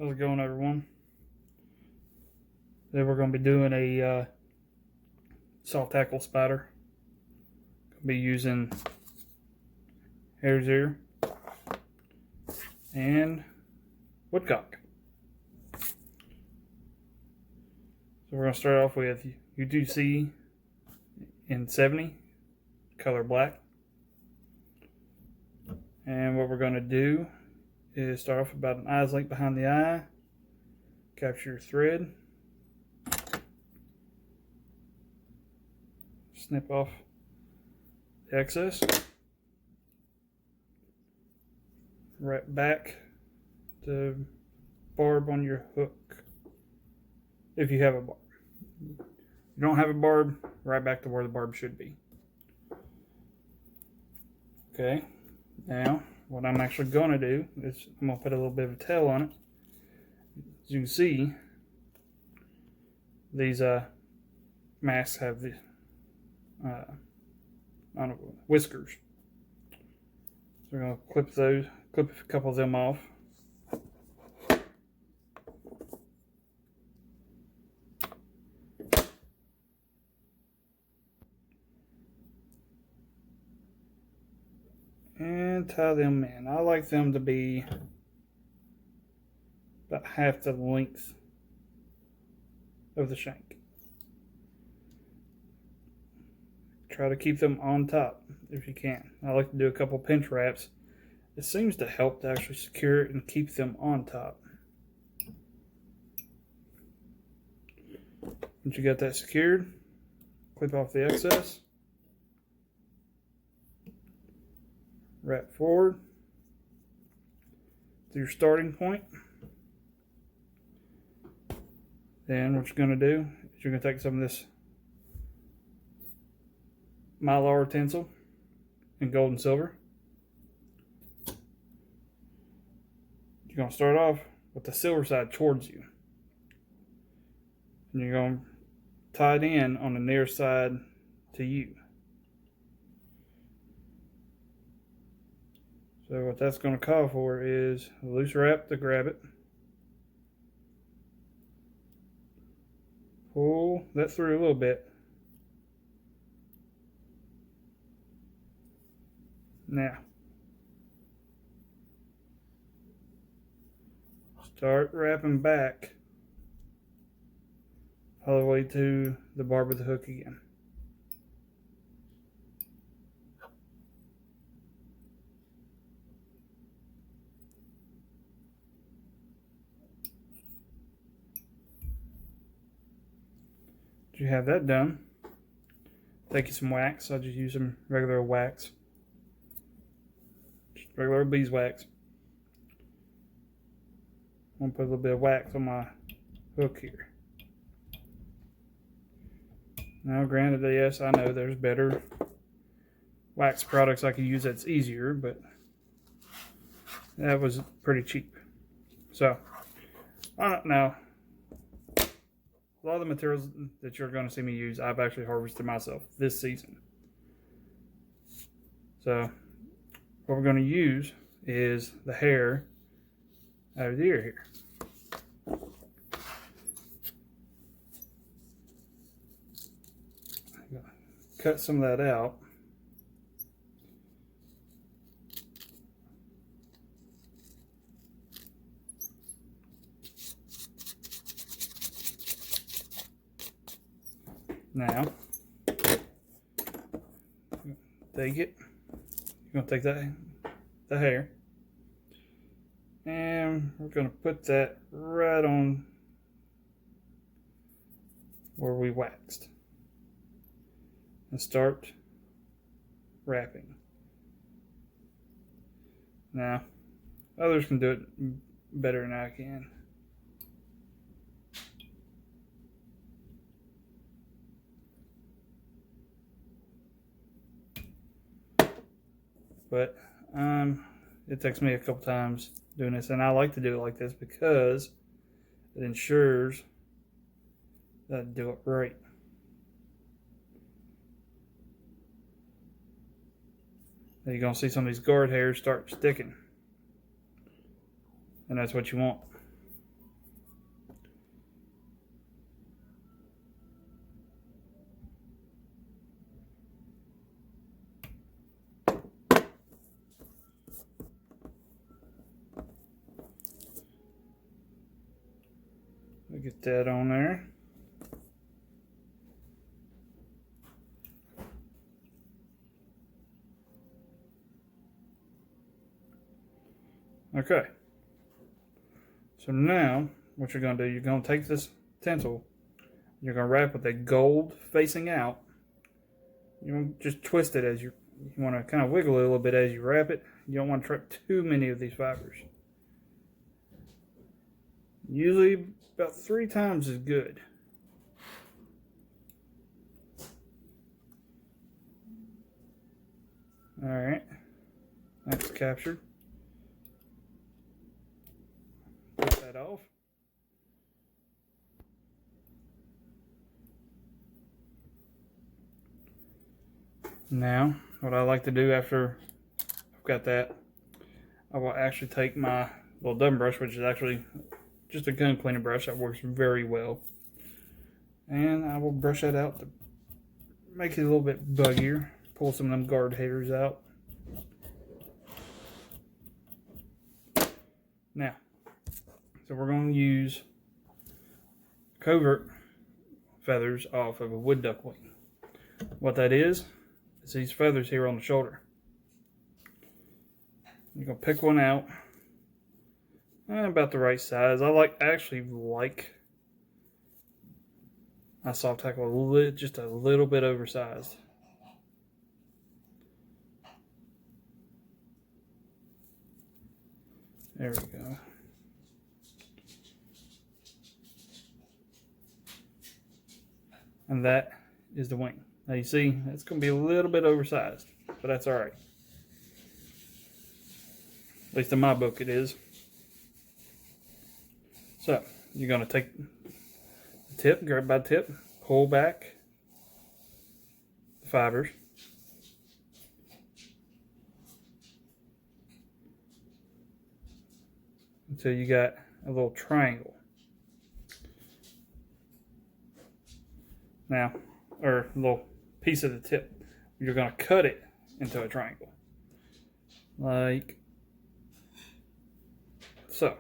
How's it going, everyone? Today we're going to be doing a soft tackle spider. Going to be using hare's ear and woodcock. So we're going to start off with U2C in 70, color black. And what we're going to do is start off about an eye's length behind the eye, capture your thread, snip off the excess, wrap back the barb on your hook if you have a barb. If you don't have a barb, right back to where the barb should be. Okay, now what I'm actually going to do is I'm going to put a little bit of a tail on it. As you can see, these masks have the whiskers. So we're going to clip a couple of them off. And tie them in. I like them to be about half the length of the shank. Try to keep them on top if you can. I like to do a couple pinch wraps. It seems to help to actually secure it and keep them on top. Once you got that secured, clip off the excess. Wrap forward to your starting point. Then what you're going to do is you're going to take some of this Mylar tinsel in gold and silver. You're going to start off with the silver side towards you. And you're going to tie it in on the near side to you. So what that's going to call for is a loose wrap to grab it. Pull that through a little bit. Now, start wrapping back all the way to the barb of the hook again. You have that done, take you some wax. I'll just use some regular wax, just regular beeswax. I'm gonna put a little bit of wax on my hook here. Now, granted, yes, I know there's better wax products I could use that's easier, but that was pretty cheap. So, now, a lot of the materials that you're going to see me use, I've actually harvested myself this season. So, what we're going to use is the hair out of the ear here. Cut some of that out. Now, take it. You're going to take the hair, and we're going to put that right on where we waxed and start wrapping. Now, others can do it better than I can. But it takes me a couple times doing this, and I like to do it like this because it ensures that I do it right. Then you're going to see some of these guard hairs start sticking. And that's what you want. get that on there. Okay. So now, what you're going to do, you're going to take this tinsel, you're going to wrap with a gold facing out. You want to just twist it as you want to kind of wiggle it a little bit as you wrap it. You don't want to trap too many of these fibers. Usually about 3 times is good. Alright, that's captured. Put that off. Now, what I like to do after I've got that, I will actually take my little dumb brush, which is actually just a gun cleaner brush that works very well, and I will brush that out to make it a little bit buggier, pull some of them guard hairs out. Now, so we're going to use covert feathers off of a wood duck wing. What that is these feathers here on the shoulder. You're going to pick one out, about the right size. I actually like my soft hackle just a little bit oversized. There we go. And that is the wing. Now you see, it's going to be a little bit oversized, but that's all right. At least in my book it is. So, you're going to take the tip, grab by the tip, pull back the fibers. Until you got a little triangle. Now, or a little piece of the tip. You're going to cut it into a triangle. Like so.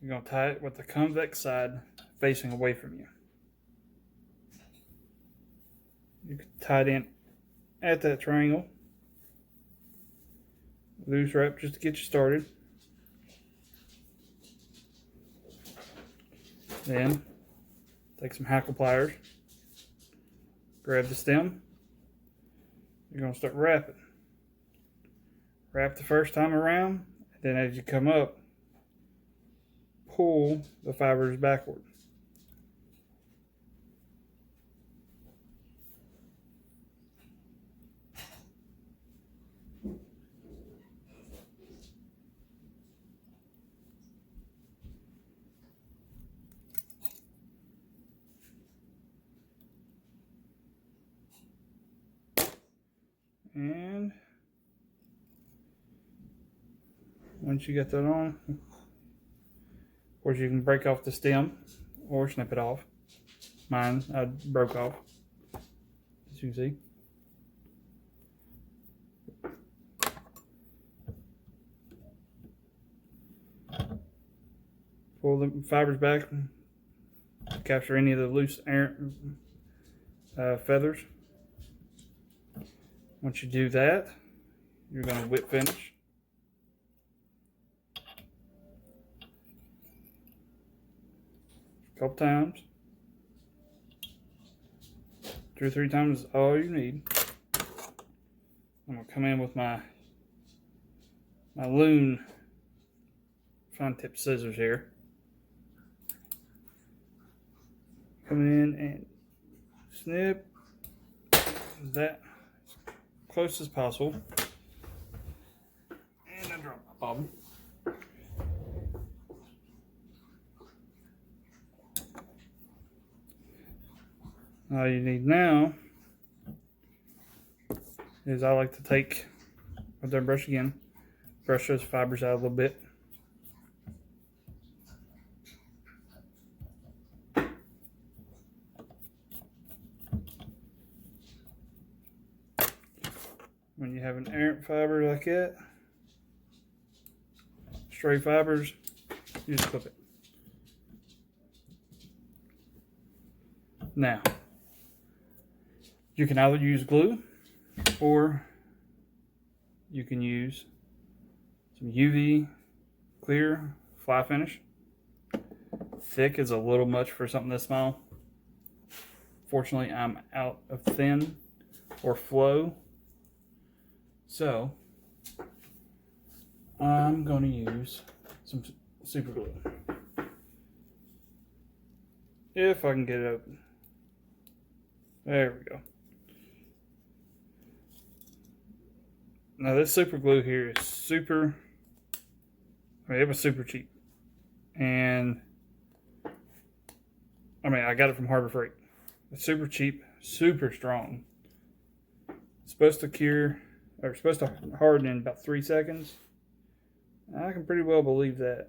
You're going to tie it with the convex side facing away from you. You can tie it in at that triangle. Loose wrap just to get you started. Then take some hackle pliers, grab the stem. You're going to start wrapping. Wrap the first time around, and then as you come up, pull the fibers backward. And once you get that on, of course you can break off the stem or snip it off. Mine I broke off, as you can see. Pull the fibers back, capture any of the loose feathers. Once you do that, you're going to whip finish. A couple times. 2 or 3 times is all you need. I'm going to come in with my loon fine tip scissors here. Come in and snip that close as possible. And I drop my bobbin. All you need now is I like to take with that brush again, brush those fibers out a little bit. When you have an errant fiber like that, stray fibers, you just clip it. Now, you can either use glue or you can use some UV clear fly finish. Thick is a little much for something this small. Fortunately, I'm out of thin or flow, so I'm going to use some super glue. If I can get it open. There we go. Now this super glue here is super, it was super cheap. And I got it from Harbor Freight. It's super cheap, super strong. It's supposed to cure, or supposed to harden in about 3 seconds. I can pretty well believe that.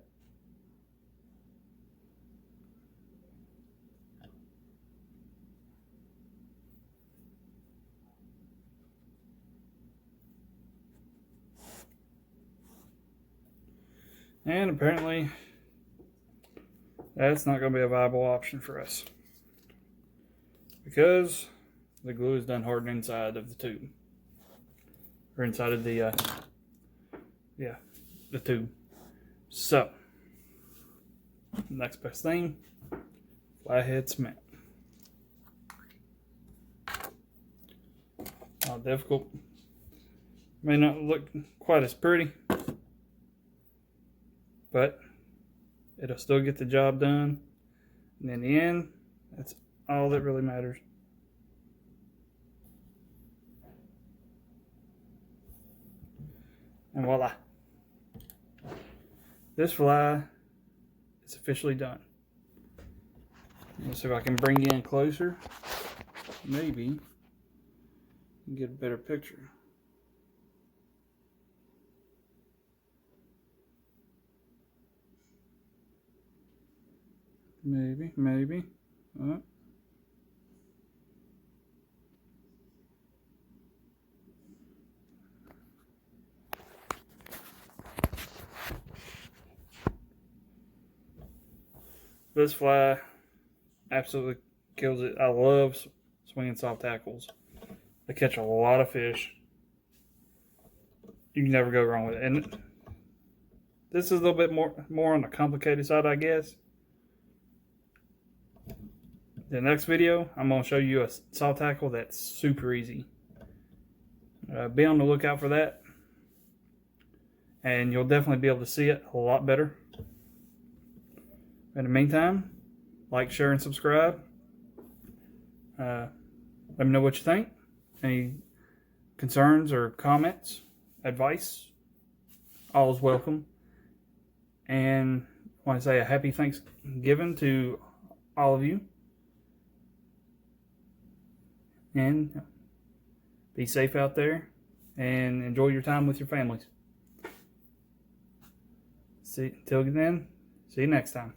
And apparently, that's not going to be a viable option for us, because the glue is done hardened inside of the tube, or inside of the the tube. So next best thing, flathead cement. Not difficult. May not look quite as pretty, but it'll still get the job done. And in the end, that's all that really matters. And voila. This fly is officially done. Let's see if I can bring you in closer. Maybe you can get a better picture. Maybe. This fly absolutely kills it. I love swinging soft tackles. They catch a lot of fish. You can never go wrong with it. And this is a little bit more on the complicated side, I guess. The next video, I'm going to show you a soft tackle that's super easy. Be on the lookout for that. And you'll definitely be able to see it a lot better. In the meantime, like, share, and subscribe. Let me know what you think. Any concerns or comments, advice, all is welcome. And I want to say a happy Thanksgiving to all of you. And be safe out there and enjoy your time with your families. Till then, see you next time.